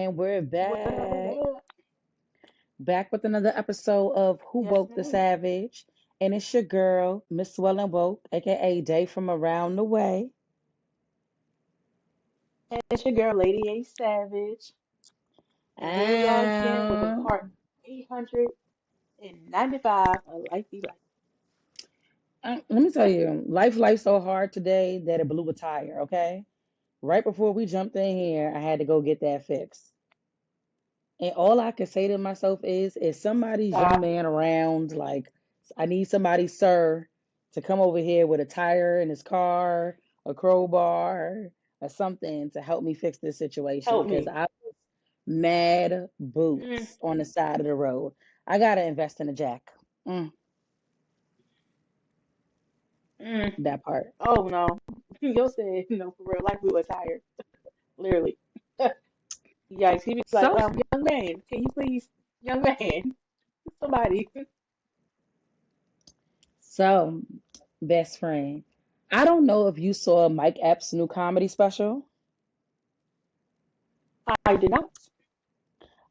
And we're What up, what back, up? back with another episode of Who Yes, Woke the ma'am. Savage. And it's your girl, Miss Well and Woke, aka Day from around the way. And it's your girl, Lady A Savage. And here we are again with the Um, part 895 of Life Be Life. let me tell you, life's so hard today that it blew a tire, okay? Right before we jumped in here, I had to go get that fixed. And all I can say to myself is somebody's young Stop. man around? Like, I need somebody, sir, to come over here with a tire in his car, a crowbar, or something to help me fix this situation Help because me. I was mad Mm, boots on the side of the road. I gotta invest in a jack. Mm, mm. that part. Oh, no. You'll say, no, for real, like we were tired. Literally. Yikes. He be like, So, young man, can you please, young man, somebody. so, best friend. I don't know if you saw Mike Epps' new comedy special. I did not.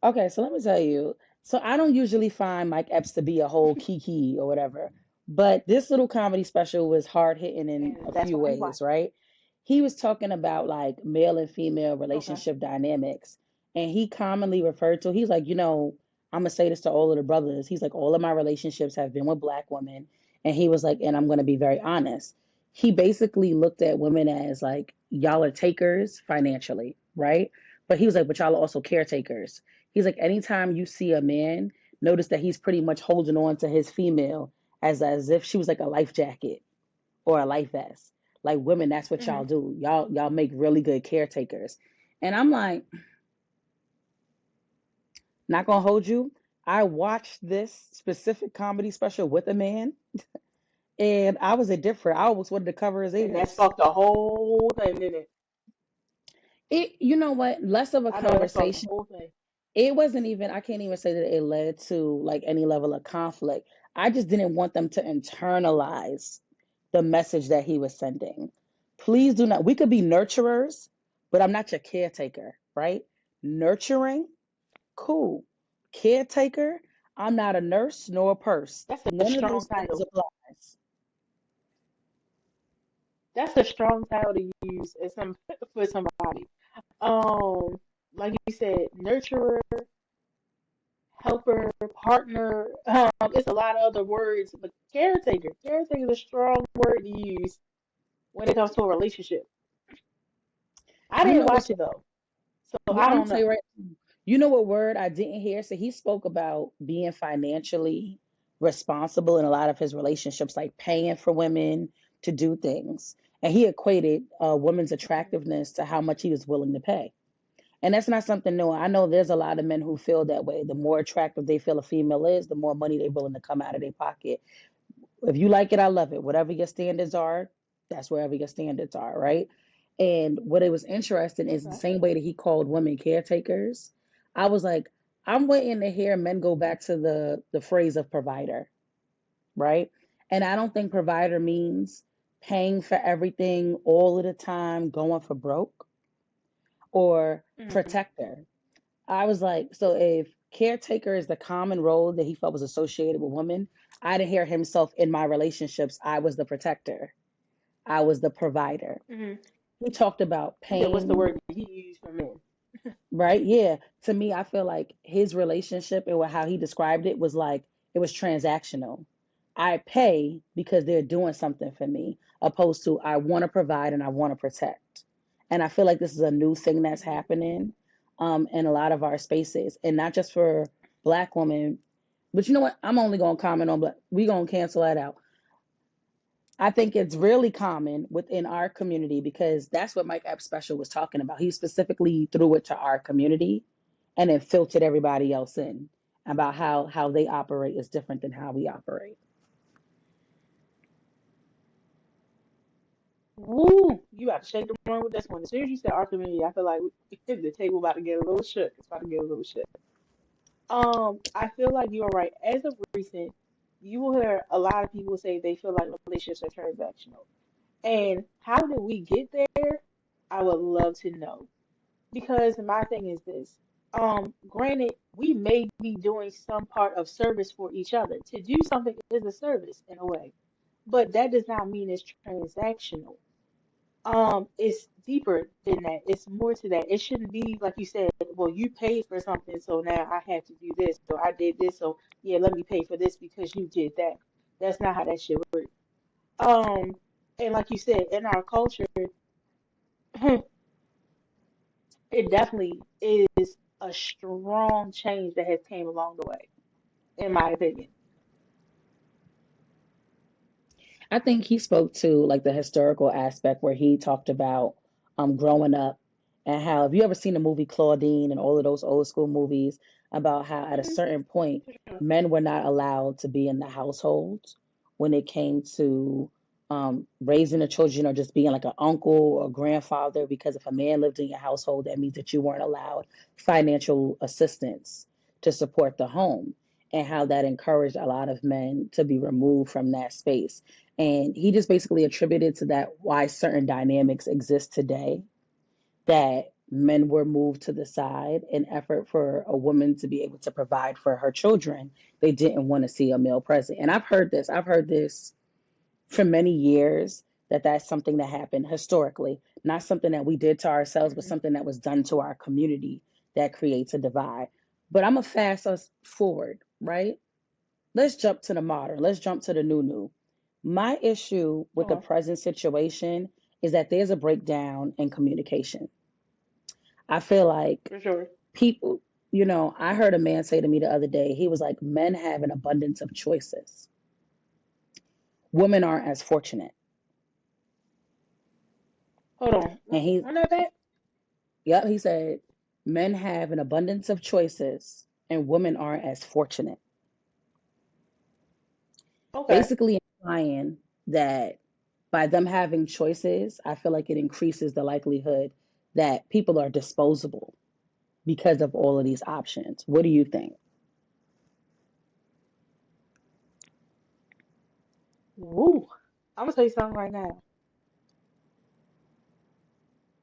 Okay, so let me tell you. So I don't usually find Mike Epps to be a whole kiki or whatever, but this little comedy special was hard hitting in And a that's few why you watch ways, it. right? He was talking about like male and female Okay. relationship dynamics, and he commonly referred to. He's like, I'm gonna say this to all of the brothers. He's like, all of my relationships have been with black women, and he was like, and I'm gonna be very honest. He basically looked at women as like y'all are takers financially, right? But he was like, but y'all are also caretakers. He's like, anytime you see a man, notice that he's pretty much holding on to his female as if she was like a life jacket or a life vest. Like women, that's what y'all Hmm. do. Y'all make really good caretakers. And I'm like, not gonna hold you. I watched this specific comedy special with a man, and I was indifferent. I almost wanted to cover his And that ears. sparked the whole thing, didn't it? It, you know what? Less of a I know that sparked the conversation. whole thing. It wasn't even, I can't even say that it led to like any level of conflict. I just didn't want them to internalize the message that he was sending. Please do not, we could be nurturers, but I'm not your caretaker, right? Nurturing, cool. Caretaker, I'm not a nurse nor a purse. That's a None of strong those things title. applies. That's a strong title to use as some for somebody. Um, like you said, nurturer, helper, partner. It's a lot of other words, but caretaker. Caretaker is a strong word to use when it comes to a relationship. I You didn't know watch what's, it though, so well, I I'm gonna don't tell you know. right. You know what word I didn't hear? So he spoke about being financially responsible in a lot of his relationships, like paying for women to do things. And he equated a woman's Mhm. attractiveness to how much he was willing to pay. And that's not something new. I know there's a lot of men who feel that way. The more attractive they feel a female is, the more money they're willing to come out of their pocket. If you like it, I love it. Whatever your standards are, that's wherever your standards are, right? And what it was interesting is the Okay. same way that he called women caretakers. I was like, I'm waiting to hear men go back to the phrase of provider, right? And I don't think provider means paying for everything all of the time, going for broke, or Hmm. protector. I was like, so if caretaker is the common role that he felt was associated with women, I didn't hear himself in my relationships. I was the protector. I was the provider. Hmm. He talked about You said what's the pain, word that he used for men? right? Yeah. To me, I feel like his relationship and how he described it was like it was transactional. I pay because they're doing something for me, opposed to I want to provide and I want to protect. And I feel like this is a new thing that's Hmm. happening in a lot of our spaces, and not just for Black women. But you know what? I'm only gonna comment on Black. We gonna cancel that out. I think it's really common within our community because that's what Mike Epps special was talking about. He specifically threw it to our community and then filtered everybody else in about how they operate is different than how we operate. Woo! You about to shake the room with this one. As soon as you said our community, I feel like the table about to get a little shook. It's about to get a little shook. I feel like you are right. As of recent, you will hear a lot of people say they feel like relationships are transactional. And how did we get there? I would love to know. Because my thing is this. Granted, we may be doing some part of service for each other. To do something is a service in a way, but that does not mean it's transactional. It's deeper than that. It's more to that. It shouldn't be like you said, well, you paid for something, so now I have to do this, or I did this, so yeah, let me pay for this because you did that. That's not how that should work. Um, and like you said, in our culture, it definitely is a strong change that has came along the way, in my opinion. I think he spoke to like the historical aspect where he talked about growing up and how, have you ever seen the movie Claudine and all of those old school movies about how at a Hmm. certain point For sure. men were not allowed to be in the household when it came to raising the children or just being like an uncle or grandfather, because if a man lived in your household, that means that you weren't allowed financial assistance to support the home, and how that encouraged a lot of men to be removed from that space. And he just basically attributed to that why certain dynamics exist today, that men were moved to the side in effort for a woman to be able to provide for her children. They didn't want to see a male present. And I've heard this for many years, that that's something that happened historically, not something that we did to ourselves, but Hmm. something that was done to our community that creates a divide. But I'm going to fast us forward, right? Let's jump to the modern. Let's jump to the new. My issue with the Okay, present situation is that there's a breakdown in communication. I feel like for sure. people, I heard a man say to me the other day, he was like, men have an abundance of choices. Women aren't as fortunate. Hold on. And he, Run that back. yep, he said, men have an abundance of choices and women aren't as fortunate. Okay. Basically implying that by them having choices, I feel like it increases the likelihood that people are disposable because of all of these options. What do you think? Woo. I'm gonna tell you something right now.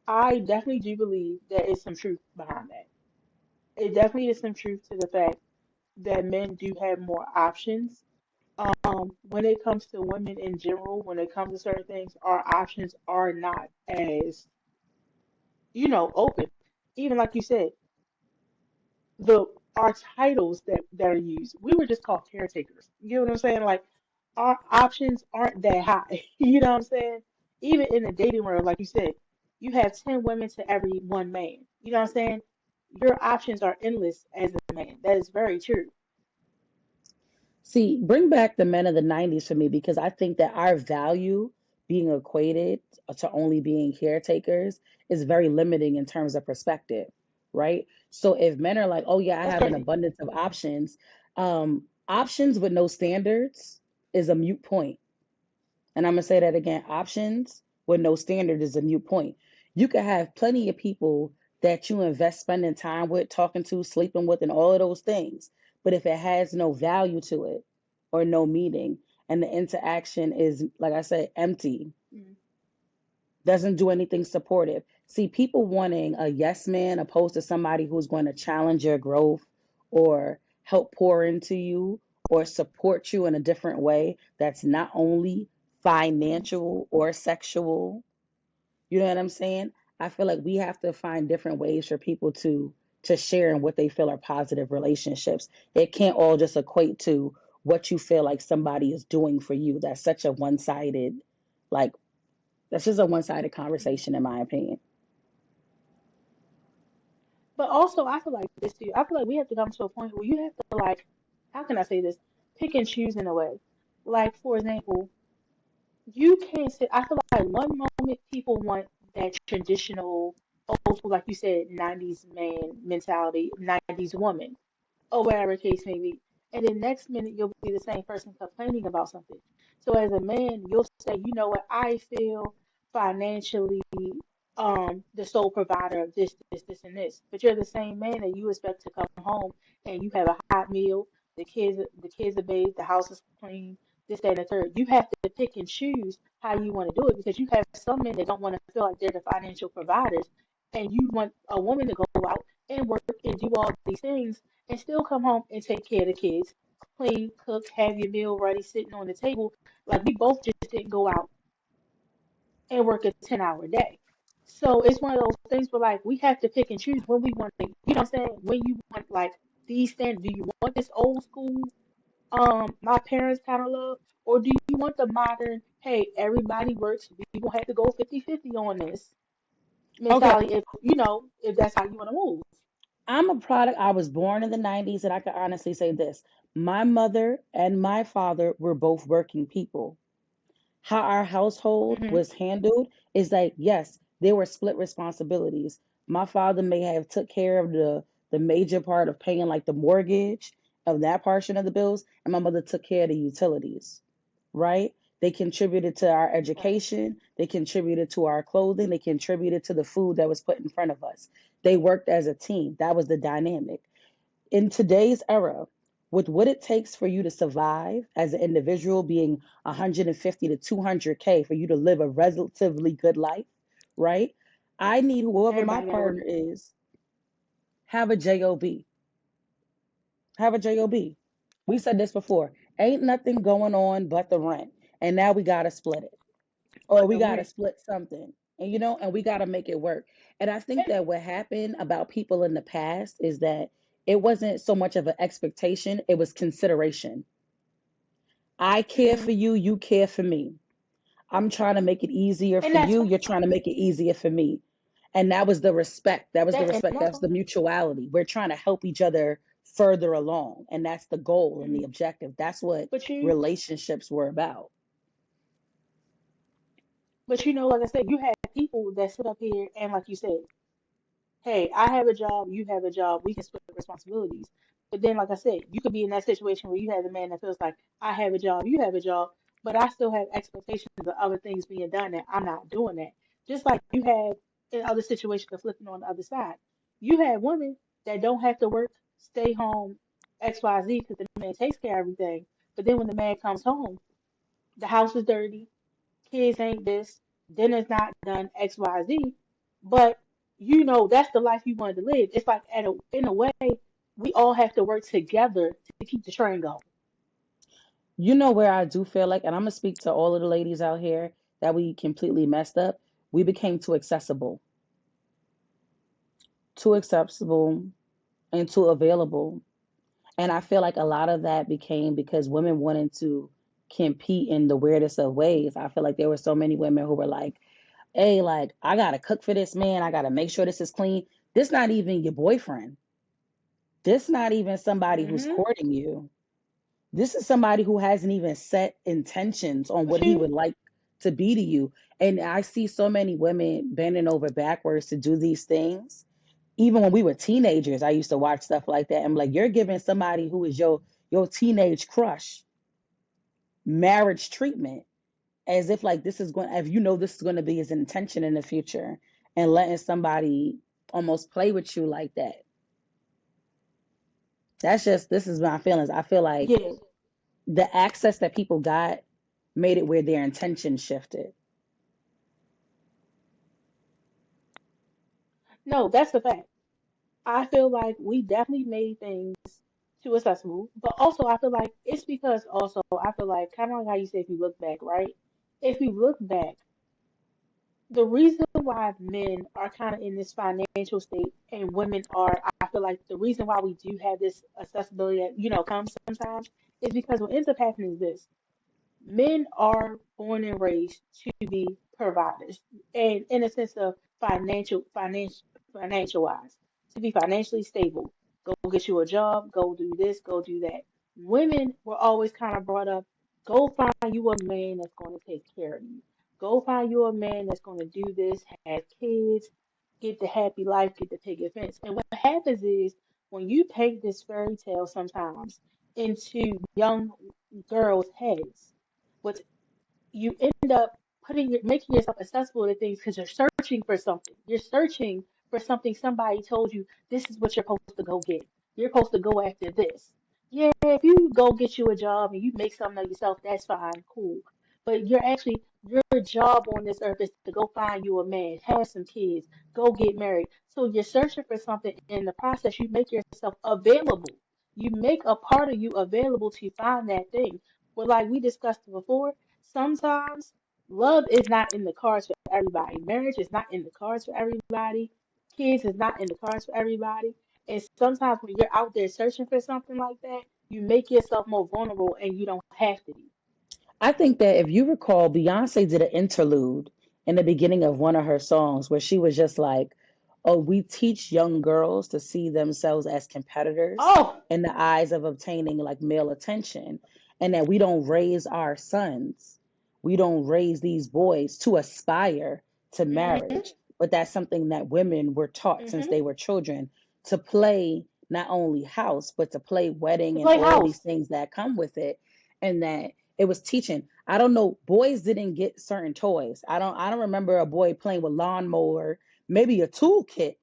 I definitely do believe there is some truth behind that. It definitely is some truth to the fact that men do have more options. When it comes to women in general, when it comes to certain things, our options are not as, open. Even like you said, the our titles that are used, we were just called caretakers. You know what I'm saying? Like our options aren't that high. You know what I'm saying? Even in the dating world, like you said, you have 10 women to every one man. You know what I'm saying? Your options are endless as a man. That is very true. See, bring back the men of the 90s for me, because I think that our value being equated to only being caretakers is very limiting in terms of perspective, right? So if men are like, oh, yeah, I That's have an crazy. abundance of options, options with no standards is a mute point. And I'm going to say that again, options with no standard is a mute point. You could have plenty of people that you invest spending time with, talking to, sleeping with, and all of those things. But if it has no value to it or no meaning, and the interaction is, like I said, empty, Mhm. doesn't do anything supportive. See, people wanting a yes man opposed to somebody who's going to challenge your growth or help pour into you or support you in a different way that's not only Mhm. financial or sexual. You know what I'm saying? I feel like we have to find different ways for people to share in what they feel are positive relationships. It can't all just equate to what you feel like somebody is doing for you. That's such a one-sided, like, that's just a one-sided Mhm. conversation, in my opinion. But also, I feel like this too. I feel like we have to come to a point where you have to, like, how can I say this? Pick and choose in a way. Like, for example, you can't say, I feel like one moment people want that traditional, old school, like you said, 90s man mentality, 90s woman, or whatever case may be. And then next minute you'll be the same person complaining about something. So as a man, you'll say, you know what, I feel financially the sole provider of this, and this. But you're the same man that you expect to come home and you have a hot meal, the kids are bathed, the house is clean, this, that, and the third. You have to pick and choose how you want to do it because you have some men that don't want to feel like they're the financial providers, and you want a woman to go out and work and do all these things and still come home and take care of the kids, clean, cook, have your meal ready, sitting on the table. Like we both just didn't go out and work a 10-hour day. So it's one of those things where like we have to pick and choose when we want to, you know what I'm saying? When you want like these standards, do you want this old school, my parents kind of love, or do you want the modern, hey, everybody works, we gonna have to go 50-50 on this Okay, mentality if you know, if that's how you want to move. I'm a product. I was born in the 90s, and I can honestly say this: my mother and my father were both working people. How our household Hmm. was handled is like, yes, there were split responsibilities. My father may have took care of the major part of paying like the mortgage of that portion of the bills, and my mother took care of the utilities, right? They contributed to our Right. education, they contributed to our clothing, they contributed to the food that was put in front of us. They worked as a team. That was the dynamic. In today's era, with what it takes for you to survive as an individual, being 150 to 200K for you to live a relatively good life, right? I need whoever my Everybody got to work. partner is, have a job, have a job. We said this before: ain't nothing going on but the rent, and now we gotta split it, or But we the gotta rent. split something, and and we gotta make it work. And I think And, that what happened about people in the past is that it wasn't so much of an expectation, it was consideration. I care for mhm. you, you care for me. I'm trying to make it easier And for that's you, fine. you're trying to make it easier for me. And that was the respect. That was the And respect. that's That's fine. the mutuality. We're trying to help each other further along. And that's the goal and the Hmm. objective. That's what But you, relationships were about. but you know, like I said, you have people that sit up here and, like you said, hey, I have a job, you have a job, we can split the responsibilities. But then, like I said, you could be in that situation where you have a man that feels like, I have a job, you have a job, but I still have expectations of other things being done and I'm not doing that. Just like you have in other situations, the flipping on the other side. You have women that don't have to work, stay home, XYZ, because the man takes care of everything. But then when the man comes home, the house is dirty, kids ain't this, dinner's not done, XYZ. But you know that's the life you wanted to live. It's like in a way, we all have to work together to keep the train going. You know where I do feel like, and I'm gonna speak to all of the ladies out here that we completely messed up. We became too accessible, and too available. And I feel like a lot of that became because women wanted to compete in the weirdest of ways. I feel like there were so many women who were like, hey, like, I gotta cook for this man, I gotta make sure this is clean. This not even your boyfriend. This not even somebody who's Hmm. courting you. This is somebody who hasn't even set intentions on But what he you, would like to be to you. And I see so many women bending over backwards to do these things. Even when we were teenagers, I used to watch stuff like that. I'm like, you're giving somebody who is your teenage crush marriage treatment as if like this is going, if you know this is going to be his intention in the future, and letting somebody almost play with you like that. That's just, this is my feelings. I feel like yeah, the access that people got made it where their intention shifted. no, that's the fact. I feel like we definitely made things too accessible, but also I feel like it's because also I feel like kind of like how you say if you look back, right? If we look back, the reason why men are kind of in this financial state and women are, I feel like the reason why we do have this accessibility that, you know, comes sometimes is because what ends up happening is this. Men are born and raised to be providers, and in a sense of financial wise, to be financially stable. Go get you a job, go do this, go do that. Women were always kind of brought up, go find you a man that's going to take care of you. Go find you a man that's going to do this, have kids, get the happy life, get the picket fence. And what happens is when you paint this fairy tale sometimes into young girls' heads, what you end up making yourself accessible to things because you're searching for something. You're searching for something somebody told you this is what you're supposed to go get. You're supposed to go after this. Yeah, if you go get you a job and you make something of yourself, that's fine, cool. But you're actually Your job on this earth is to go find you a man, have some kids, go get married. So you're searching for something. In the process, you make yourself available. You make a part of you available to find that thing. But like we discussed before, sometimes love is not in the cards for everybody. Marriage is not in the cards for everybody. Kids is not in the cards for everybody. And sometimes when you're out there searching for something like that, you make yourself more vulnerable and you don't have to be. I think that if you recall, Beyonce did an interlude in the beginning of one of her songs where she was just like, "Oh, we teach young girls to see themselves as competitors Oh, in the eyes of obtaining like male attention, and that we don't raise our sons, we don't raise these boys to aspire to mm-hmm, marriage, but that's something that women were taught since mm-hmm. they were children to play not only house, but to play To wedding and play all these house. things that come with it." And that it was teaching. I don't know. Boys didn't get certain toys. I don't remember a boy playing with lawnmower, maybe a toolkit,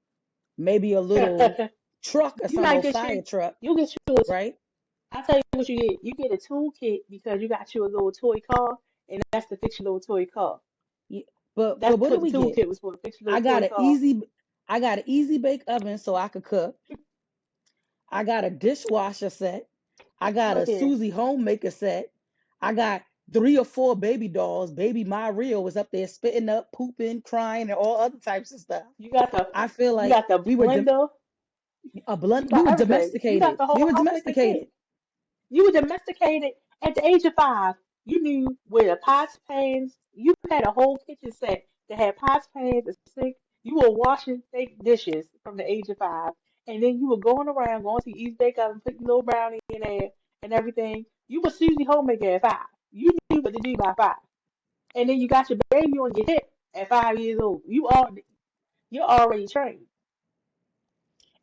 maybe a little truck or You some might old get you, fire truck, you get you a, right? I'll tell you what you get. You get a toolkit because you got you a little toy car, and that's to fix your little toy car. Yeah. But That's what what did the we get? toolkit was for, fix your I little got toy an car. easy I got an easy bake oven so I could cook. I got a dishwasher set. I got a Look here. Susie homemaker set. I got 3 or 4 baby dolls. Baby Mario was up there spitting up, pooping, crying, and all other types of stuff. You got the I feel you like got the we were blender. You we got were everything. You got domesticated. the We whole were house like a domesticated. kid. You were domesticated at the age of 5. You knew where the pots, pans. You had a whole kitchen set that had pots, pans, a sink. You were washing fake dishes from the age of 5, and then you were going around, going to East Bake Oven, putting little brownie in there and everything. You were Susie Homemaker at 5. You knew what to do by 5, and then you got your baby on your hip at 5 years old. You're already trained.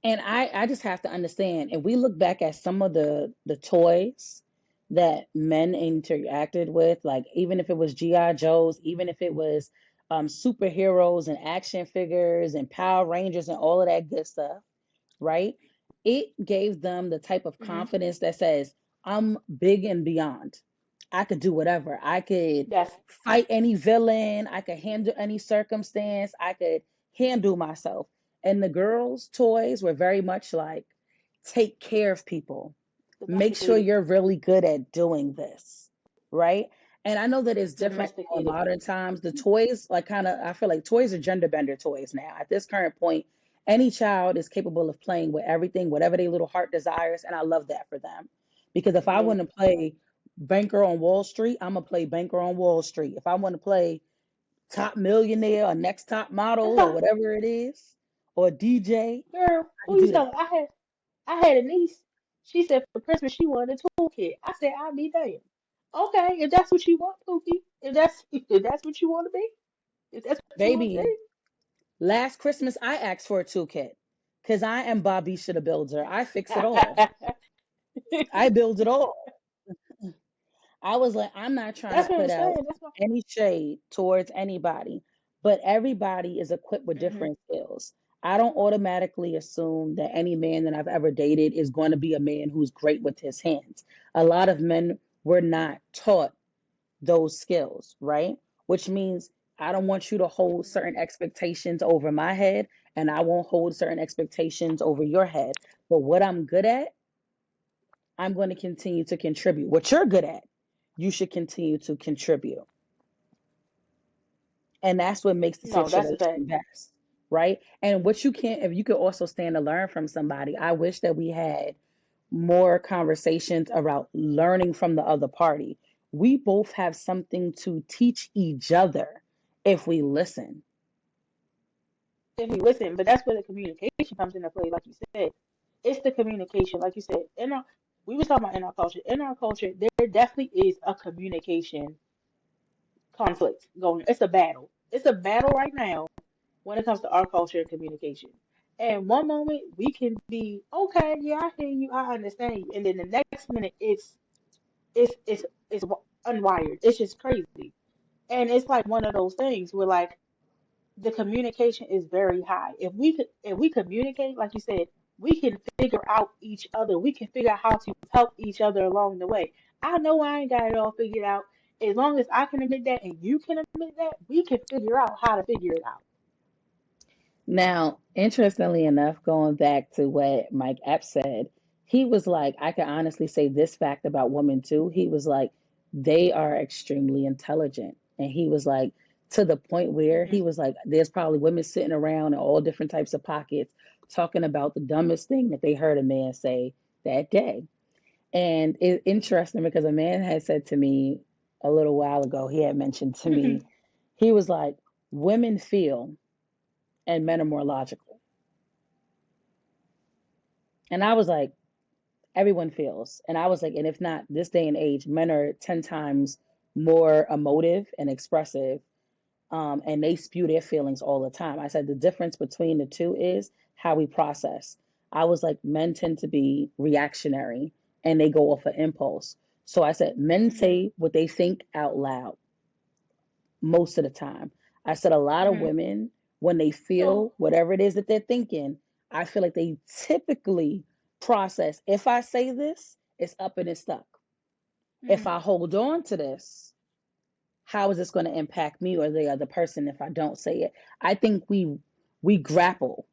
And I just have to understand, if we look back at some of the toys that men interacted with, like even if it was GI Joes, even if it was superheroes and action figures and Power Rangers and all of that good stuff, right? It gave them the type of Hmm. confidence that says, I'm big and beyond. I could do whatever. I could That's fight any villain. I could handle any circumstance. I could handle myself. And the girls' toys were very much like, take care of people. Make sure domesticated. you're really good at doing this, right? And I know that it's different in Domesticated. modern times. The toys, like, kind of, I feel like toys are gender bender toys now. At this current point, any child is capable of playing with everything, whatever their little heart desires. And I love that for them. Because if I Yeah. want to play Banker on Wall Street, I'm going to play Banker on Wall Street. If I want to play Top Millionaire or Next Top That's Model or how, whatever it is, or DJ, girl, I can who you do that. telling? I had a niece. She said for Christmas she wanted a toolkit. I said, I'll be damned. Okay, if that's what you want, Pookie. If that's what you want to be, if that's what you want to Baby, last Christmas I asked for a toolkit because I am Bobisha the Builder. I fix it all. I build it all. I was like, I'm not trying to that's what I'm put out saying. That's what. any shade towards anybody, but everybody is equipped with Hmm. different skills. I don't automatically assume that any man that I've ever dated is going to be a man who's great with his hands. A lot of men were not taught those skills, right? Which means I don't want you to hold Hmm. certain expectations over my head, and I won't hold certain expectations over your head. But what I'm good at, I'm going to continue to contribute. What you're good at, you should continue to contribute. And that's what makes the No, that's a fact. situation best, right? And what you can't, if you could also stand to learn from somebody, I wish that we had more conversations about learning from the other party. We both have something to teach each other if we listen. If you listen, but that's where the communication comes into play, like you said. It's the communication, like you said. We were talking about in our culture. In our culture, there definitely is a communication conflict going. It's a battle. It's a battle right now when it comes to our culture and communication. And one moment we can be okay, yeah, I hear you, I understand you, and then the next minute it's unwired. It's just crazy, and it's like one of those things where like the communication is very high. If we communicate, like you said, we can figure out each other. We can figure out how to help each other along the way. I know I ain't got it all figured out. As long as I can admit that and you can admit that, we can figure out how to figure it out. Now, interestingly enough, going back to what Mike Epps said, he was like, I can honestly say this fact about women too. He was like, they are extremely intelligent. And he was like, to the point where Hmm. he was like, there's probably women sitting around in all different types of pockets talking about the dumbest thing that they heard a man say that day. And it's interesting because a man had said to me a little while ago, he had mentioned to me, he was like, women feel and men are more logical. And I was like, everyone feels. And I was like, and if not, this day and age, men are 10 times more emotive and expressive, and they spew their feelings all the time. I said, the difference between the two is how we process. I was like, men tend to be reactionary and they go off of impulse. So I said, men Hmm. say what they think out loud most of the time. I said a lot of Hmm. women, when they So, feel whatever it is that they're thinking, I feel like they typically process, if I say this, it's up and it's stuck. If mhm. I hold on to this, how is this going to impact me or the other person if I don't say it? I think we grapple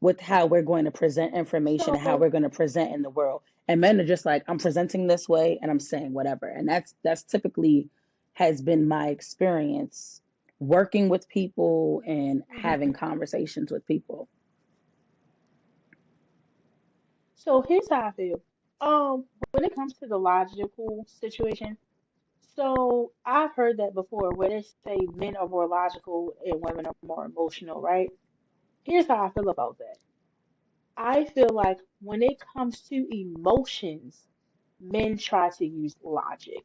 with how we're going to present information and how so we're going to present in the world. And men are just like, I'm presenting this way and I'm saying whatever. And that's typically has been my experience working with people and having mhm. conversations with people. So here's how I feel. When it comes to the logical situation, so I've heard that before where they say men are more logical and women are more emotional, right? Here's how I feel about that. I feel like when it comes to emotions, men try to use logic.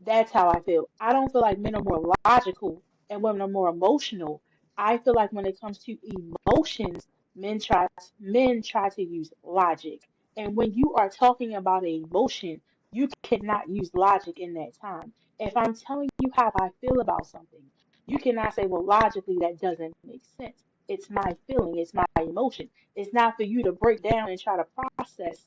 That's how I feel. I don't feel like men are more logical and women are more emotional. I feel like when it comes to emotions, men try to use logic. And when you are talking about an emotion, you cannot use logic in that time. If I'm telling you how I feel about something, you cannot say, well, logically that doesn't make sense. It's my feeling, it's my emotion. It's not for you to break down and try to process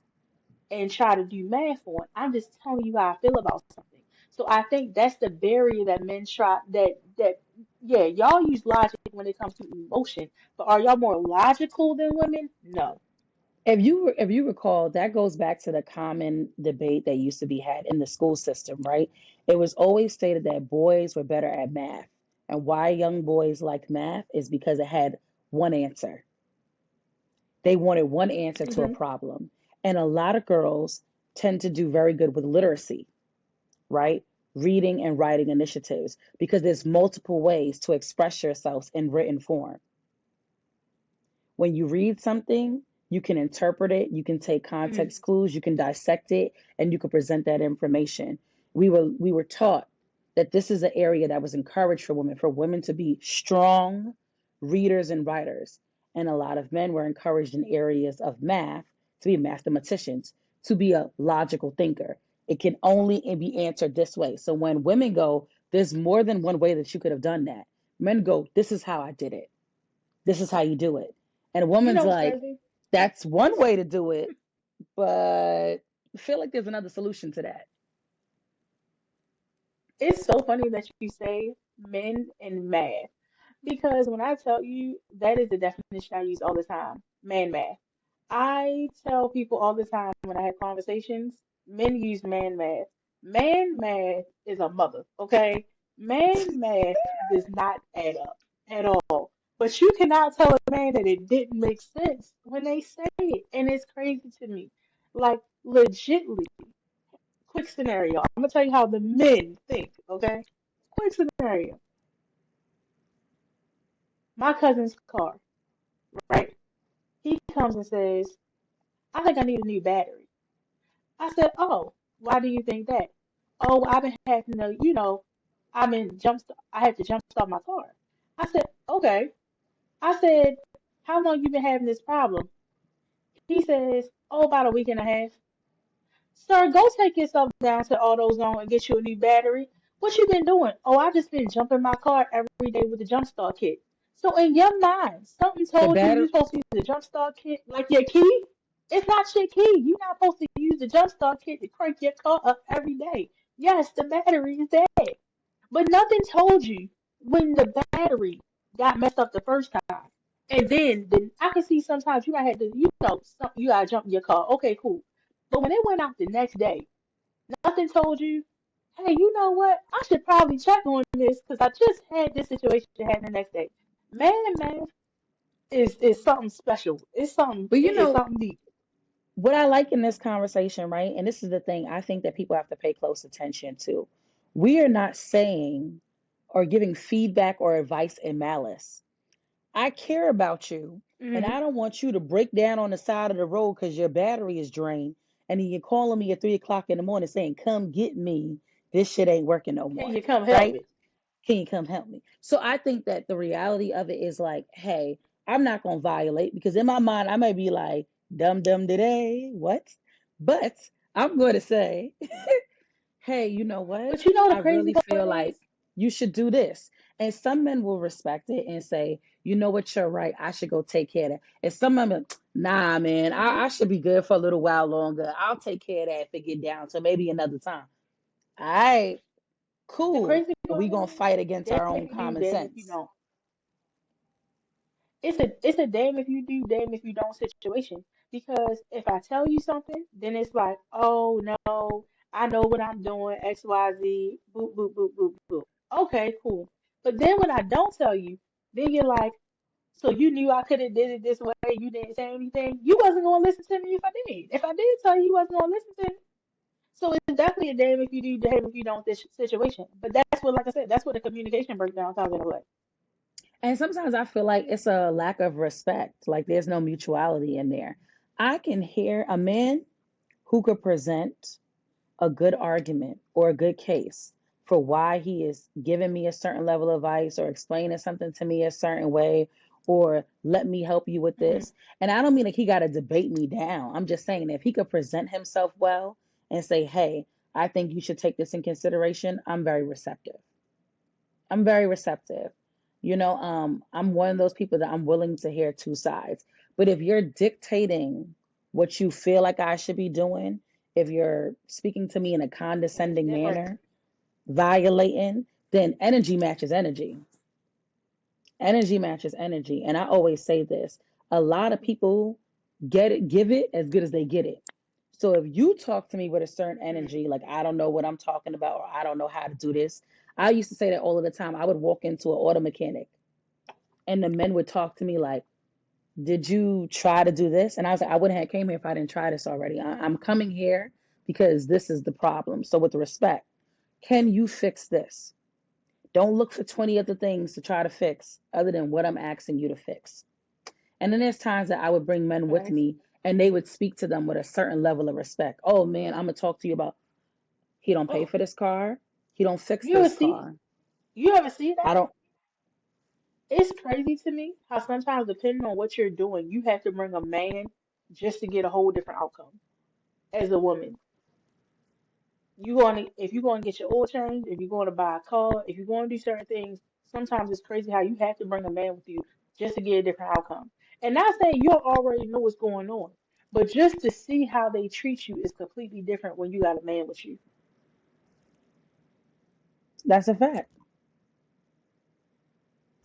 and try to do math on. I'm just telling you how I feel about something. So I think that's the barrier that men try that yeah, y'all use logic when it comes to emotion, but are y'all more logical than women? No. If you recall, that goes back to the common debate that used to be had in the school system, right? It was always stated that boys were better at math. And why young boys liked math is because it had one answer. They wanted one answer to a Hmm. problem. And a lot of girls tend to do very good with literacy, right? Reading and writing initiatives, because there's multiple ways to express yourselves in written form. When you read something, you can interpret it, you can take context Hmm. clues, you can dissect it, and you can present that information. We were taught that this is an area that was encouraged for women to be strong readers and writers. And a lot of men were encouraged in areas of math to be mathematicians, to be a logical thinker. It can only be answered this way. So when women go, there's more than one way that you could have done that. Men go, this is how I did it. This is how you do it. And a You woman's know what's like, crazy? that's one way to do it, but I feel like there's another solution to that. It's so funny that you say men and math. Because when I tell you that is the definition I use all the time, man math. I tell people all the time when I have conversations, men use man math. Man math is a mother, okay? Man math does not add up at all. But you cannot tell a man that it didn't make sense when they say it. And it's crazy to me. Like, legitly, quick scenario. I'm gonna tell you how the men think, okay? Quick scenario. My cousin's car, right? He comes and says, I think I need a new battery. I said, oh, why do you think that? Oh, I've been having to, I had to jump start my car. I said, okay. I said, how long you been having this problem? He says, oh, about a week and a half. Sir, go take yourself down to AutoZone and get you a new battery. What you been doing? Oh, I just been jumping my car every day with the jump start kit. So in your mind, something The told you battery, you're supposed to use the jump start kit like your key. It's not your key. You're not supposed to use the jump start kit to crank your car up every day. Yes, the battery is dead. But nothing told you when the battery got messed up the first time. And then I can see sometimes you might have to, you gotta jump in your car. Okay, cool. But when it went out the next day, nothing told you, hey, you know what? I should probably check on this because I just had this situation happen the next day. Man is something special. But It is something deep. what I like in this conversation, right? And this is the thing I think that people have to pay close attention to. We are not saying or giving feedback or advice in malice. I care about you, and Hmm. I don't want you to break down on the side of the road because your battery is drained, and then you're calling me at 3 o'clock in the morning saying, "Come get me. This shit ain't working no Can more." you come help Right? me? Can you come help me? So I think that the reality of it is like, hey, I'm not gonna violate because in my mind I may be like, dum dum today, what? But I'm going to say, hey, you know what? But you know the I crazy really part feel like is, you should do this. And some men will respect it and say, you know what, you're right. I should go take care of that. And some men, nah, man, I hmm should be good for a little while longer. I'll take care of that if it get down. So maybe another time. All right, the cool. crazy But we part gonna is, fight against damn our if own you do, common damn if you sense. don't. It's a damn if you do, damn if you don't situation. Because if I tell you something, then it's like, oh no, I know what I'm doing, X, Y, Z, boop, boop, boop, boop, boop. Okay, cool. But then when I don't tell you, then you're like, so you knew I could have did it this way, you didn't say anything. You wasn't gonna listen to me if I did. If I did tell you, you wasn't gonna listen to me. So it's definitely a damn if you do, damn if you don't this situation. But that's what, like I said, that's what the communication breakdown comes into play. And sometimes I feel like it's a lack of respect. Like there's no mutuality in there. I can hear a man who could present a good argument or a good case for why he is giving me a certain level of advice or explaining something to me a certain way or let me help you with Hmm. this. And I don't mean like he got to debate me down. I'm just saying if he could present himself well and say, hey, I think you should take this in consideration, I'm very receptive. I'm very receptive. I'm one of those people that I'm willing to hear two sides. But if you're dictating what you feel like I should be doing, if you're speaking to me in a That's condescending different. manner, violating, then energy matches energy. Energy matches energy. And I always say this, a lot of people get it, give it as good as they get it. So if you talk to me with a certain Mm. energy, like I don't know what I'm talking about or I don't know how to do this, I used to say that all of the time. I would walk into an auto mechanic and the men would talk to me like, did you try to do this? And I was like, I wouldn't have came here if I didn't try this already. I'm coming here because this is the problem. So with respect, can you fix this? Don't look for 20 other things to try to fix other than what I'm asking you to fix. And then there's times that I would bring men with Facts. me and they would speak to them with a certain level of respect. Oh man, I'm gonna talk to you about he don't pay Oh, for this car, he don't fix you ever this see car. you ever see I that? don't It's crazy to me how sometimes depending on what you're doing, you have to bring a man just to get a whole different outcome as a woman. If you're going to get your oil changed, if you're going to buy a car, if you're going to do certain things, sometimes it's crazy how you have to bring a man with you just to get a different outcome. And not saying you'll already know what's going on, but just to see how they treat you is completely different when you got a man with you. that's a fact.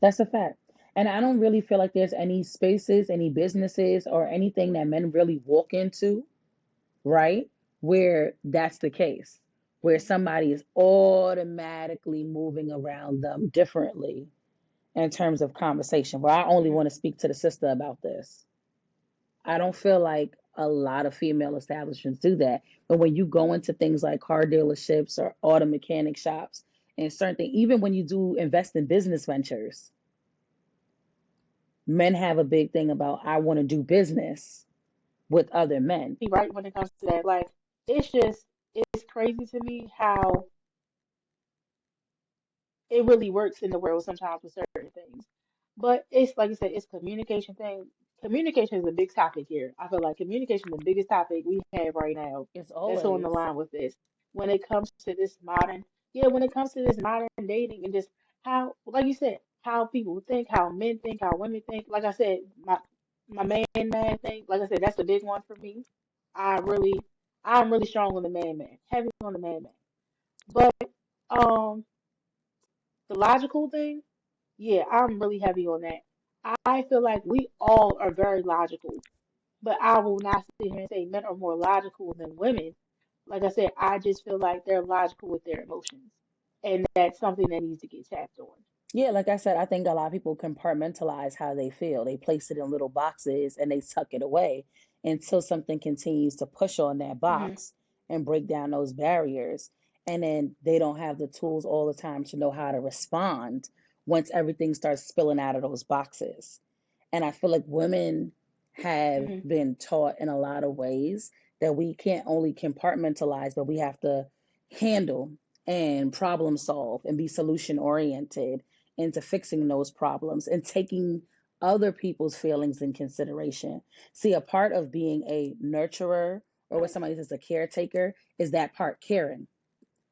That's a fact. And I don't really feel like there's any spaces, any businesses, or anything that men really walk into, right? Where that's the case, where Mhm. somebody is automatically moving around them differently in terms of conversation. Where I only Mhm. want to speak to the sister about this. I don't feel like a lot of female establishments do that. But when you go into things like car dealerships or auto mechanic shops and certain things, even when you do invest in business ventures, men have a big thing about I want to do business with other men. Right when it comes to that, like it's just it's crazy to me how it really works in the world sometimes with certain things. But it's like you said, it's communication thing. Communication is a big topic here. I feel like communication is the biggest topic we have right now It's that's on the always line with this. When it comes to this modern, yeah, when it comes to this modern dating and just how, like you said, how people think, how men think, how women think. Like I said, my man thing, like I said, that's a big one for me. I really, I'm really strong on the man, heavy on the man. But um, the logical thing, yeah, I'm really heavy on that. I feel like we all are very logical, but I will not sit here and say men are more logical than women. Like I said, I just feel like they're logical with their emotions, and that's something that needs to get tapped on. Yeah, like I said, I think a lot of people compartmentalize how they feel. They place it in little boxes and they tuck it away until something continues to push on that Hmm. box and break down those barriers. And then they don't have the tools all the time to know how to respond once everything starts spilling out of those boxes. And I feel like women have Hmm. been taught in a lot of ways that we can't only compartmentalize, but we have to handle and problem solve and be solution oriented into fixing those problems and taking other people's feelings in consideration. See, a part of being a nurturer or what Right. somebody says a caretaker is that part caring.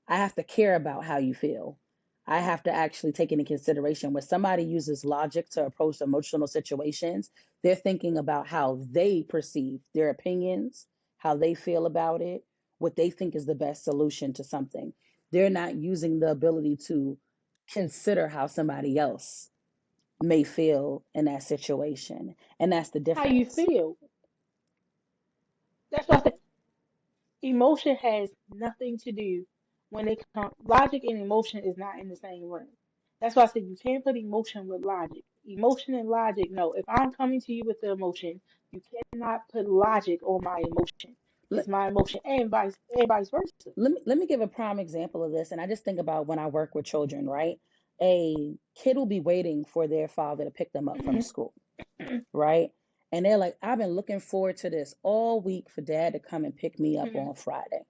I have to care about how you feel. I have to actually take into consideration when somebody uses logic to approach emotional situations, they're thinking about how they perceive their opinions, how they feel about it, what they think is the best solution to something. They're not using the ability to consider how somebody else may feel in that situation. And that's the How you difference. feel. That's what I said. Emotion has nothing to do when it comes. Logic and emotion is not in the same room. That's why I said you can't put emotion with logic. Emotion and logic, no. If I'm coming to you with the emotion, you cannot put logic on my emotion. It's Let, my emotion, and vice versa. let me give a prime example of this. And I just think about when I work with children, right? A kid will be waiting for their father to pick them up from Hmm. school, right? And they're like, I've been looking forward to this all week for dad to come and pick me up Hmm. on Friday.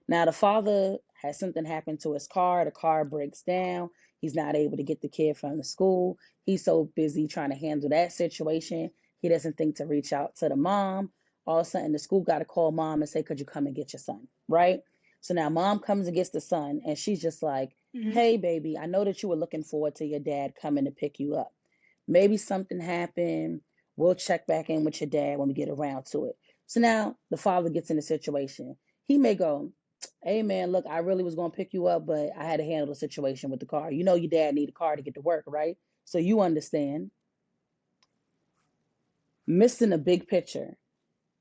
Now, the father has something happen to his car. The car breaks down. He's not able to get the kid from the school. He's so busy trying to handle that situation. He doesn't think to reach out to the mom. All of a sudden, the school got to call mom and say, could you come and get your son? Right? So now mom comes and gets the son, and she's just like, Hmm. hey, baby, I know that you were looking forward to your dad coming to pick you up. Maybe something happened. We'll check back in with your dad when we get around to it. So now the father gets in the situation. He may go, hey man, look, I really was gonna pick you up, but I had to handle the situation with the car. You know your dad need a car to get to work, right? So you understand. Missing a big picture.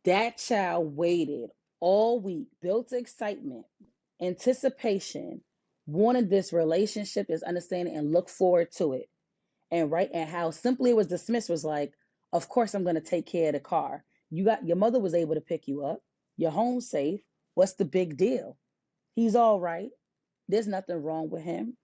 That child waited all week, built excitement, anticipation, wanted this relationship, this understanding, and look forward to it. And right, and how simply it was dismissed was like, of course I'm gonna take care of the car. You got your mother was able to pick you up. You're home safe. What's the big deal? He's all right. There's nothing wrong with him.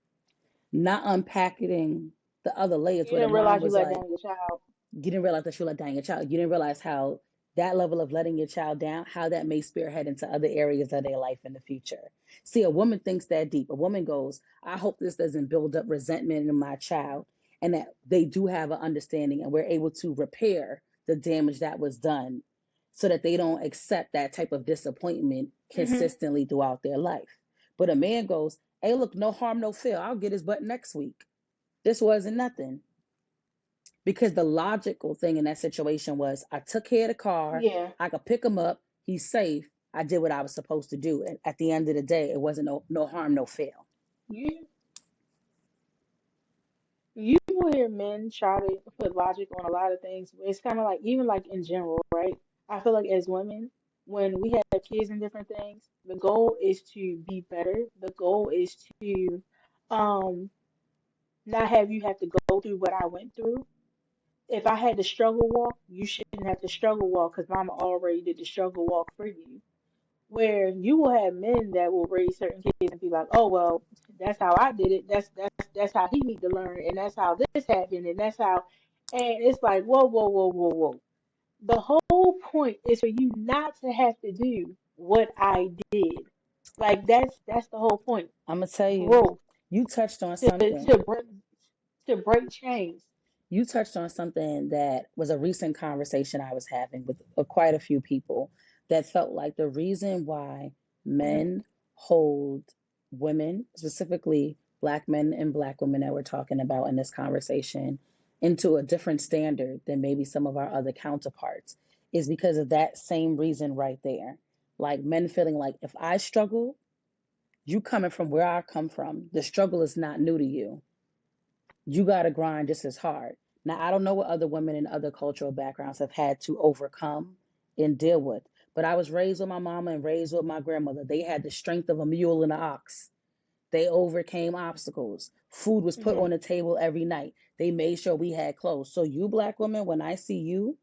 Not unpacking the other layers You where the didn't mom realize you was let like, down your child. you didn't realize that you let down your child. You didn't realize how that level of letting your child down, how that may spearhead into other areas of their life in the future. See, a woman thinks that deep. A woman goes, I hope this doesn't build up resentment in my child, and that they do have an understanding and we're able to repair the damage that was done so that they don't accept that type of disappointment Hmm. consistently throughout their life. But a man goes, hey, look, no harm, no fear. I'll get his butt next week. This wasn't nothing, because the logical thing in that situation was I took care of the car, Yeah. I could pick him up, he's safe, I did what I was supposed to do. And at the end of the day, it wasn't no harm, no fail. You you will hear men try to put logic on a lot of things. It's kind of like even like in general, right? I feel like as women, when we have kids and different things, the goal is to be better. The goal is to um not have you have to go through what I went through. If I had to struggle walk, you shouldn't have to struggle walk because mama already did the struggle walk for you. Where you will have men that will raise certain kids and be like, "Oh well, that's how I did it. That's how he need to learn, and that's how this happened, and that's how." And it's like, whoa, whoa, whoa, whoa, whoa. The whole point is for you not to have to do what I did. Like that's the whole point. I'm gonna tell you, Growth you touched on to something. to break to break chains. You touched on something that was a recent conversation I was having with quite a few people that felt like the reason why Hmm. men hold women, specifically black men and black women that we're talking about in this conversation, into a different standard than maybe some of our other counterparts is because of that same reason right there. Like men feeling like if I struggle, You coming from where I come from, the struggle is not new to you. You got to grind just as hard. Now, I don't know what other women in other cultural backgrounds have had to overcome and deal with, but I was raised with my mama and raised with my grandmother. They had the strength of a mule and an ox. They overcame obstacles. Food was put Hmm. on the table every night. They made sure we had clothes. So, you black women, when I see you,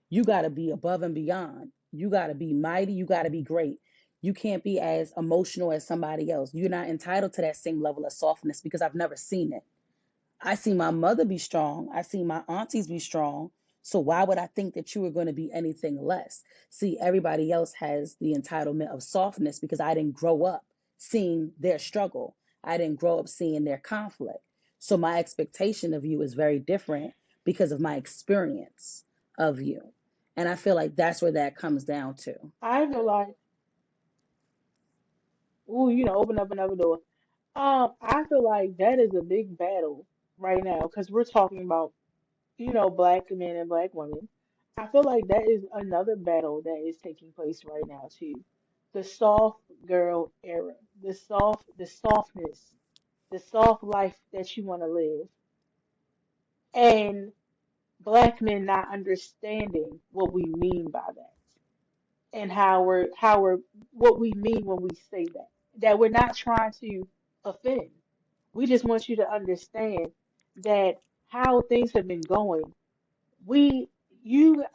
you got to be above and beyond. You got to be mighty. You got to be great. You can't be as emotional as somebody else. You're not entitled to that same level of softness because I've never seen it. I see my mother be strong. I see my aunties be strong. So why would I think that you were going to be anything less? See, everybody else has the entitlement of softness because I didn't grow up seeing their struggle. I didn't grow up seeing their conflict. So my expectation of you is very different because of my experience of you. And I feel like that's where that comes down to. I feel like, ooh, open up another door. I feel like that is a big battle right now because we're talking about, black men and black women. I feel like that is another battle that is taking place right now too. The soft girl era, the softness, the soft life that you want to live, and black men not understanding what we mean by that and how we're what we mean when we say that. That we're not trying to offend. We just want you to understand that how things have been going. We you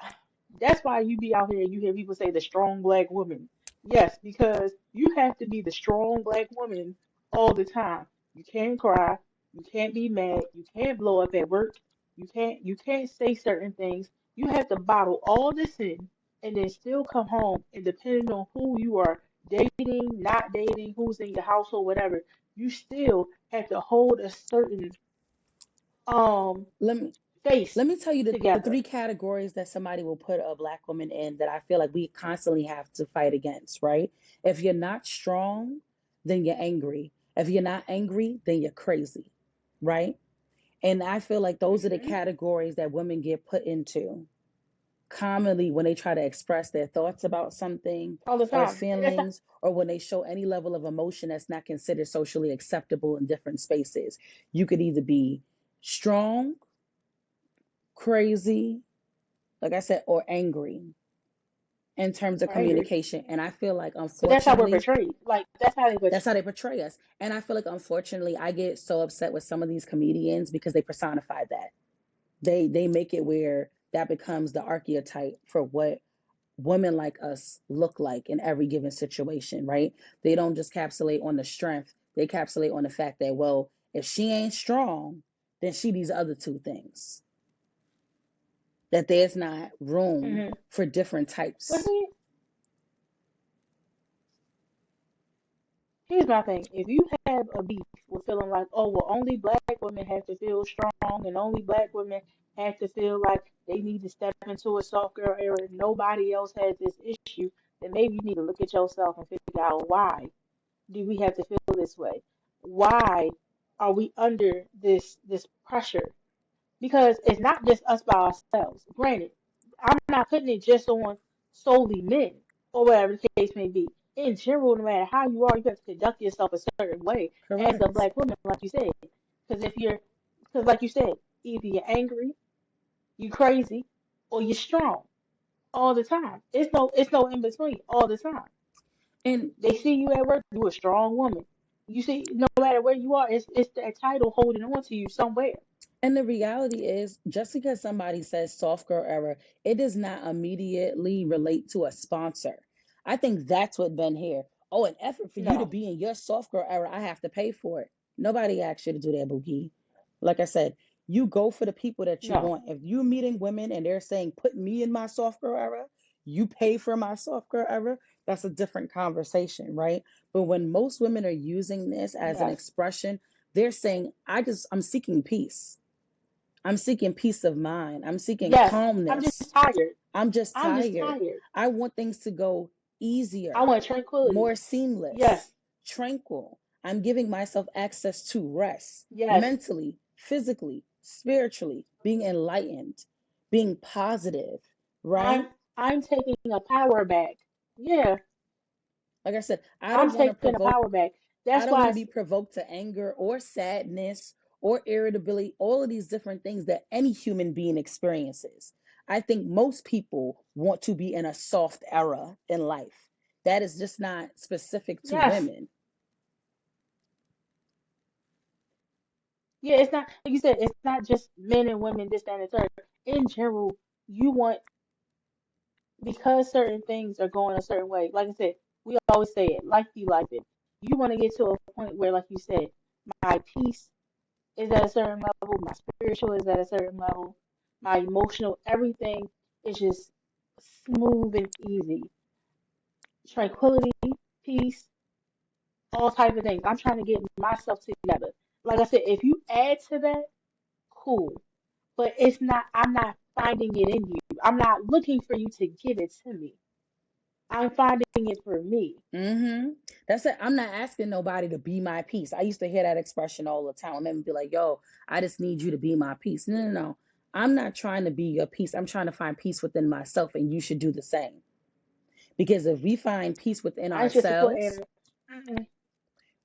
That's why you be out here and you hear people say the strong black woman. Yes, because you have to be the strong black woman all the time. You can't cry, you can't be mad, you can't blow up at work, you can't say certain things. You have to bottle all this in and then still come home and depending on who you are dating, not dating, who's in your household, whatever, you still have to hold a certain um Let me face Let me tell you the together. three categories that somebody will put a black woman in that I feel like we constantly have to fight against, right? If you're not strong, then you're angry. If you're not angry, then you're crazy, right? And I feel like those are the Hmm. categories that women get put into commonly when they try to express their thoughts about something All the or time. And that's not feelings or when they show any level of emotion that's not considered socially acceptable in different spaces. You could either be strong, crazy, like I said, or angry in terms of or angry. communication. And I feel like, But that's how we're unfortunately, portrayed. Like that's how they that's portray. how they portray us. And I feel like, unfortunately, I get so upset with some of these comedians because they personify that. They make it where that becomes the archetype for what women like us look like in every given situation, right? They don't just capsulate on the strength, they capsulate on the fact that, well, if she ain't strong, then she these other two things. That there's not room Hmm. for different But types. here's my thing. If you have a beef with feeling like, oh, well, only black women have to feel strong and only black women have to feel like they need to step into a soft girl era, nobody else has this issue, then maybe you need to look at yourself and figure out why do we have to feel this way? Why are we under this pressure? Because it's not just us by ourselves. Granted, I'm not putting it just on solely men or whatever the case may be. In general, no matter how you are, you have to conduct yourself a certain way as a Correct. black woman, like you said. Because like you said, either you're angry, you crazy, or you're strong all the time. It's no in between all the time. And They see you at work, you a strong woman. You see, no matter where you are, it's that title holding on to you somewhere. And the reality is, just because somebody says soft girl era, it does not immediately relate to a sponsor. I think that's what been here. Oh, an effort for you to No, be in your soft girl era, I have to pay for it. Nobody asked you to do that, Boogie. Like I said, you go for the people that you no. want. If you're meeting women and they're saying, put me in my soft girl era, you pay for my soft girl era, that's a different conversation, right? But when most women are using this as an Yes. expression, they're saying, I'm seeking peace. I'm seeking peace of mind. I'm seeking Yes. I'm just calmness. tired. I'm just I'm just tired. tired. I want things to go I easier, want tranquility. more seamless, Yes. tranquil. I'm giving myself access to rest Yes. mentally, physically, spiritually, being enlightened, being positive, right? I'm taking a power back. Yeah, Like I said, I I'm don't want to taking a provoke power back. I That's don't want why to be provoked to anger or sadness or irritability, all of these different things that any human being experiences. I think most people want to be in a soft era in life. That is just not specific to yes, women. yeah, it's not like you said, it's not just men and women, this, that, and the third. In general, you want because certain things are going a certain way. Like I said, we always say it, life be life it. You want to get to a point where, like you said, my peace is at a certain level, my spiritual is at a certain level, my emotional, everything is just smooth and easy. Tranquility, peace, all type of things. I'm trying to get myself together. Like I said, if you add to that, cool. But it's not, I'm not finding it in you. I'm not looking for you to give it to me. I'm finding it for me. Mm-hmm. That's it. I'm not asking nobody to be my peace. I used to hear that expression all the time. And be like, yo, I just need you to be my peace. No, no, no. I'm not trying to be your peace. I'm trying to find peace within myself, and you should do the same. Because if we find peace within I ain't your support ourselves, animal. Mm-mm.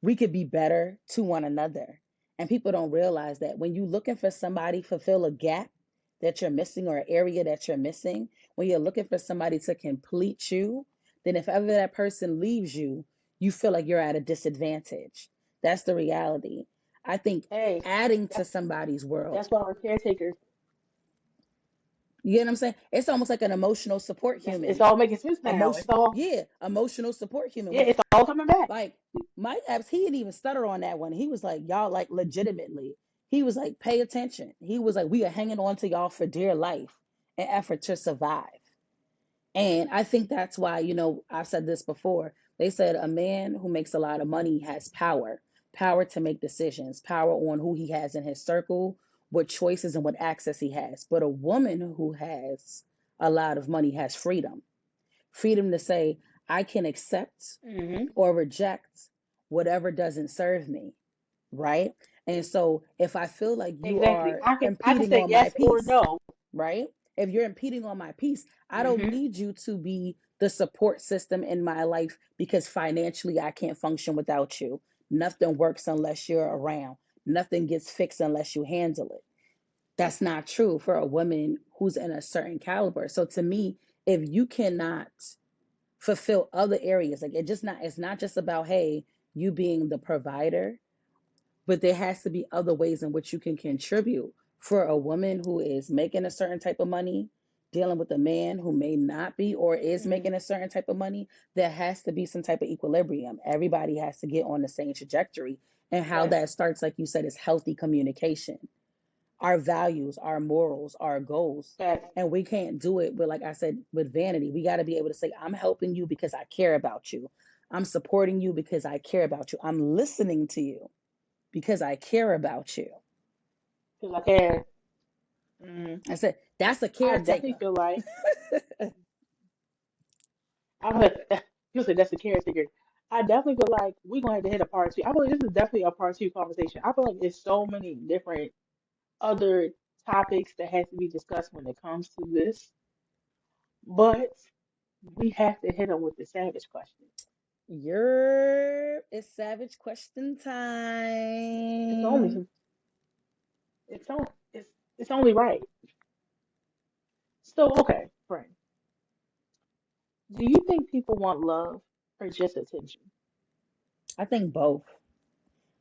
we could be better to one another. And people don't realize that when you're looking for somebody to fill a gap that you're missing or an area that you're missing, when you're looking for somebody to complete you, then if ever that person leaves you, you feel like you're at a disadvantage. That's the reality. I think Hey, adding to that's somebody's world, that's why we're caretakers. you get what I'm saying? It's almost like an emotional support That's it's human. all making sense now. It's Emotion, all yeah, emotional support human. yeah, When it's all coming back. like Mike Epps, he didn't even stutter on that one. He was like, y'all, like legitimately. He was like, pay attention. He was like, we are hanging on to y'all for dear life and effort to survive. And I think that's why, I've said this before. They said a man who makes a lot of money has power, power to make decisions, power on who he has in his circle, what choices and what access he has. But a woman who has a lot of money has freedom, freedom to say, I can accept Hmm. or reject whatever doesn't serve me, right? And so if I feel like you Exactly. are I can impeding say on my yes or peace, no. right? If you're impeding on my peace, I don't Hmm. need you to be the support system in my life because financially I can't function without you. Nothing works unless you're around. Nothing gets fixed unless you handle it. That's not true for a woman who's in a certain caliber. So to me, if you cannot fulfill other areas, like it's not just about, hey, you being the provider, but there has to be other ways in which you can contribute. For a woman who is making a certain type of money, dealing with a man who may not be or is Hmm. making a certain type of money, there has to be some type of equilibrium. Everybody has to get on the same trajectory. And how Yes. that starts, like you said, is healthy communication, our values, our morals, our goals. Facts. And we can't do it with, like I said, with vanity. We got to be able to say, I'm helping you because I care about you. I'm supporting you because I care about you. I'm listening to you because I care about you. Because I care. Hmm. I said, that's a I definitely caretaker. feel like I'm gonna. You said that's a caretaker. I definitely feel like we're gonna have to hit a part two. I believe this is definitely a part two conversation. I feel like there's so many different other topics that has to be discussed when it comes to this, but we have to hit them with the savage question. It's savage question It's only time. it's only it's only right. So okay, friend, do you think people want love or just attention? I think both.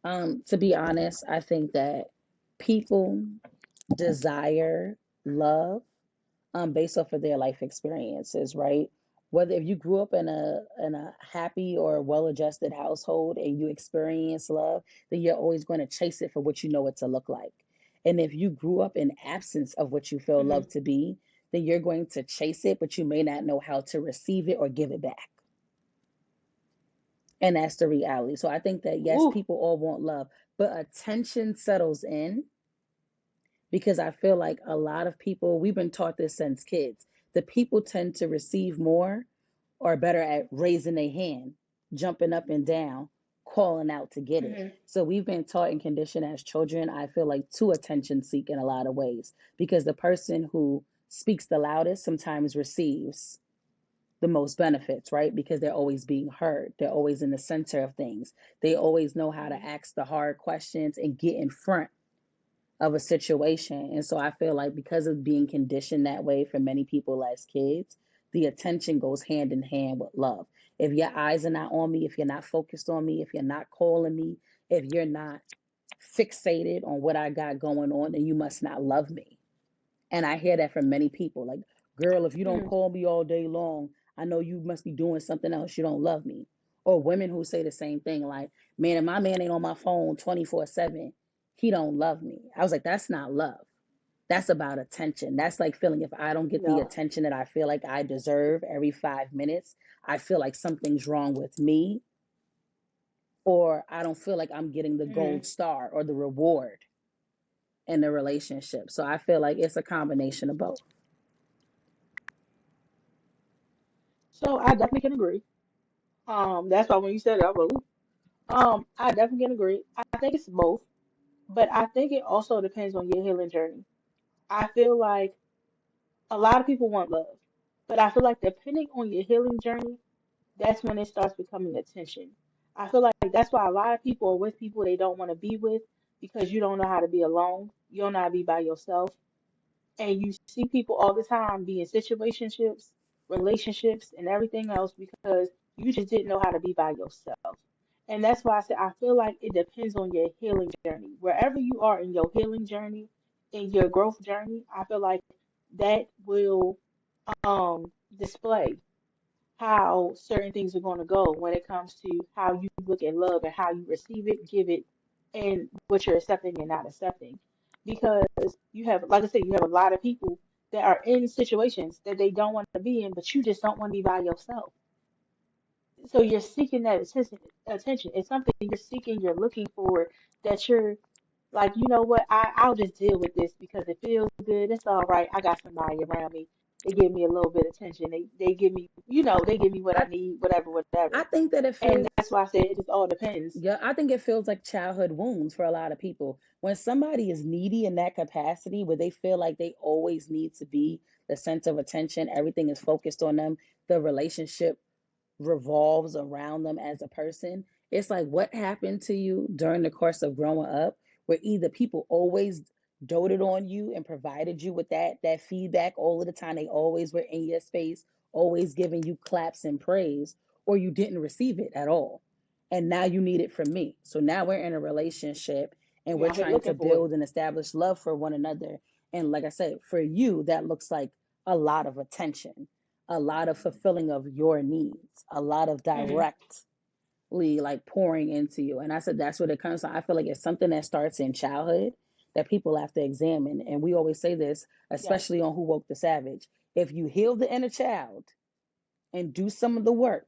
To be honest, I think that people desire love based off of their life experiences, right? Whether if you grew up in a happy or well-adjusted household and you experience love, then you're always going to chase it for what you know it to look like. And if you grew up in absence of what you feel Hmm. love to be, then you're going to chase it, but you may not know how to receive it or give it back. And that's the reality. So I think that yes, Ooh. people all want love, but attention settles in because I feel like a lot of people, we've been taught this since kids. The people tend to receive more or better at raising their hand, jumping up and down, calling out to get it. Hmm. So we've been taught and conditioned as children, I feel like, to attention seek in a lot of ways because the person who speaks the loudest sometimes receives. the most benefits, right? Because they're always being heard. They're always in the center of things. They always know how to Hmm. ask the hard questions and get in front of a situation. And so I feel like because of being conditioned that way for many people as kids, the attention goes hand in hand with love. If your eyes are not on me, if you're not focused on me, if you're not calling me, if you're not fixated on what I got going on, then you must not love me. And I hear that from many people like, girl, if you don't Hmm. call me all day long, I know you must be doing something else. You don't love me. Or women who say the same thing like, man, if my man ain't on my phone 24/7, he don't love me. I was like, that's not love. That's about attention. That's like feeling if I don't get the Yeah. attention that I feel like I deserve every 5 minutes, I feel like something's wrong with me, or I don't feel like I'm getting the Hmm. gold star or the reward in the relationship. So I feel like it's a combination of both. So I definitely can agree. That's why when you said it, I was like, ooh. I definitely can agree. I think it's both, but I think it also depends on your healing journey. I feel like a lot of people want love, but I feel like depending on your healing journey, that's when it starts becoming attention. I feel like that's why a lot of people are with people they don't want to be with because you don't know how to be alone. You don't know how to be by yourself. And you see people all the time be in situationships, relationships, and everything else because you just didn't know how to be by yourself. And that's why I said I feel like it depends on your healing journey. Wherever you are in your healing journey, in your growth journey, I feel like that will display how certain things are going to go when it comes to how you look at love and how you receive it, give it, and what you're accepting and not accepting. Because you have, like I said, you have a lot of people that are in situations that they don't want to be in, but you just don't want to be by yourself. So you're seeking that attention. It's something you're seeking, you're looking for, that you're like, you know what, I'll just deal with this because it feels good. It's all right. I got somebody around me. They give me a little bit of attention. They give me, they give me what I I need, whatever, I whatever. think that it And feels that's why I said it just all depends. yeah, I think it feels like childhood wounds for a lot of people. When somebody is needy in that capacity where they feel like they always need to be the center of attention, everything is focused on them, the relationship revolves around them as a person. It's like what happened to you during the course of growing up, where either people always doted on you and provided you with that feedback all of the time. They always were in your space, always giving you claps and praise, or you didn't receive it at all. And now you need it from me. So now we're in a relationship and You're we're out here trying to looking for it. build and establish love for one another. And like I said, for you, that looks like a lot of attention, a lot of fulfilling of your needs, a lot of Hmm. directly like pouring into you. And I said that's what it comes to. I feel like it's something that starts in childhood that people have to examine. And we always say this, Yes. especially on Who Woke the Savage. If you heal the inner child and do some of the work,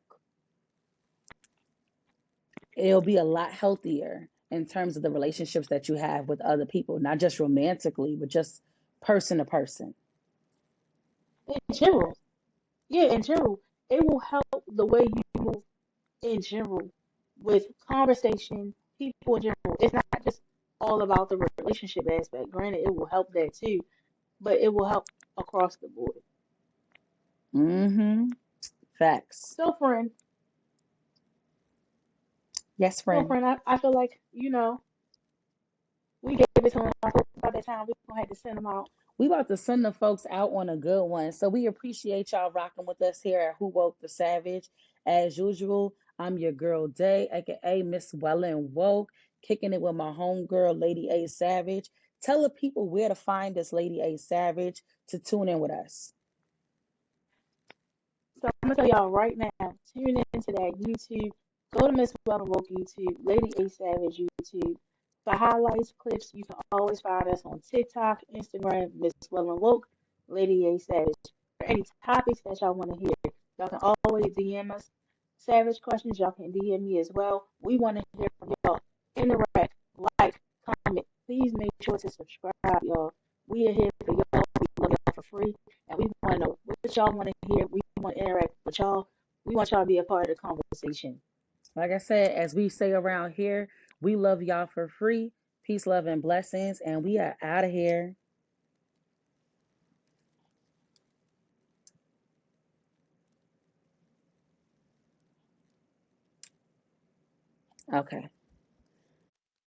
it'll be a lot healthier in terms of the relationships that you have with other people, not just romantically, but just person to person. In general. Yeah, in general. It will help the way you move in general with conversation, people in general. It's not just all about the relationship aspect. Granted, it will help that too, but it will help across the board. Mm-hmm. Facts. So, friend, Yes, friend. I feel like, we gave it to them about that time. We're gonna have to send them out. We about to send the folks out on a good one. So we appreciate y'all rocking with us here at Who Woke the Savage. As usual, I'm your girl Day, aka Miss Wella and Woke, kicking it with my homegirl, Lady A Savage. Tell the people where to find this Lady A Savage to tune in with us. So I'm gonna tell y'all right now, tune into that YouTube. Go to Miss Well and Woke YouTube, Lady A Savage YouTube. For highlights, clips, you can always find us on TikTok, Instagram, Miss Well and Woke, Lady A Savage. For any topics that y'all want to hear, y'all can always DM us. Savage questions, y'all can DM me as well. We want to hear from y'all. Interact, like, comment. Please make sure to subscribe, y'all. We are here for y'all. We love y'all for free. And we want to know what y'all want to hear. We want to interact with y'all. We want y'all to be a part of the conversation. Like I said, as we say around here, we love y'all for free. Peace, love, and blessings. And we are out of here. Okay.